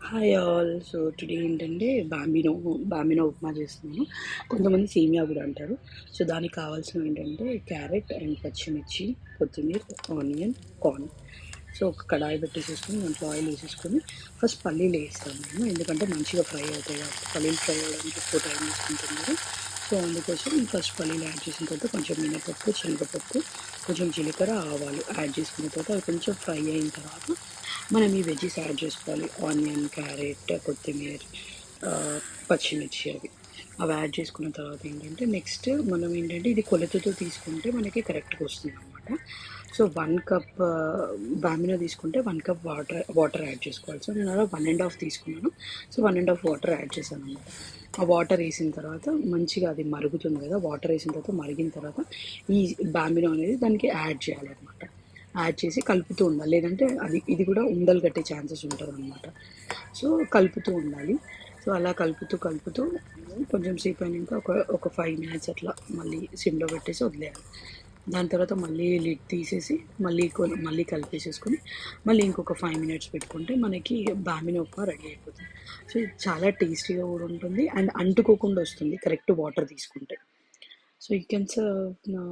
Hi all. So today ఏంటంటే Bambino upma చేస్తున్నాను. కొంతమంది సేమియా కూడా అంటారు. సో దానికి కావాల్సినవి ఏంటంటే క్యారెట్ అండ్ పచ్చిమిర్చి, కొత్తిమీర, ఆనియన్, కార్న్. సో ఒక కడాయి పెట్టేసేసుకొని దాంట్లో ఆయిల్ వేసేసుకొని ఫస్ట్ పల్లీలు వేస్తాను నేను, ఎందుకంటే మంచిగా ఫ్రై అవుతాయి కాబట్టి. పల్లీలు ఫ్రై అవ్వడానికి ఎక్కువ టైం తీసుకుంటుంది కదా. సో అందుకోసం ఫస్ట్ పల్లీలు యాడ్ చేసిన తర్వాత కొంచెం మినపప్పు, శనగపప్పు, కొంచెం జీలకర్ర, ఆవాలు యాడ్ చేసుకున్న తర్వాత అవి కొంచెం ఫ్రై అయిన తర్వాత మనం ఈ వెజ్జెస్ యాడ్ చేసుకోవాలి. ఆనియన్, క్యారెట్, కొత్తిమీర, పచ్చిమిర్చి అవి యాడ్ చేసుకున్న తర్వాత ఏంటంటే నెక్స్ట్ మనం ఏంటంటే ఇది కొలతతో తీసుకుంటే మనకి కరెక్ట్గా వస్తుంది అనమాట. సో 1 కప్ బామినో తీసుకుంటే 1 కప్ వాటర్ యాడ్ చేసుకోవాలి. సో నేను అలా 1.5 తీసుకున్నాను. సో 1.5 వాటర్ యాడ్ చేశాను అనమాట. ఆ వాటర్ వేసిన తర్వాత మంచిగా అది మరుగుతుంది కదా. వాటర్ వేసిన తర్వాత మరిగిన తర్వాత ఈ బామినో అనేది దానికి యాడ్ చేయాలన్నమాట. యాడ్ చేసి కలుపుతూ ఉండాలి, లేదంటే ఇది కూడా ఉండలు కట్టే ఛాన్సెస్ ఉంటుంది అనమాట. సో కలుపుతూ ఉండాలి. సో అలా కలుపుతూ కొంచెం సేపు అయినాక ఒక 5 minutes అట్లా మళ్ళీ సిమ్లో పెట్టేసి వదిలేయాలి. దాని తర్వాత మళ్ళీ లిడ్ తీసేసి మళ్ళీ కలిపేసేసుకొని మళ్ళీ ఇంకొక 5 minutes పెట్టుకుంటే మనకి బామినో ఉప్మా రెడీ అయిపోతుంది. సో ఇది చాలా టేస్టీగా కూడా ఉంటుంది అండ్ అంటుకోకుండా వస్తుంది కరెక్ట్ వాటర్ తీసుకుంటే. So you can serve now.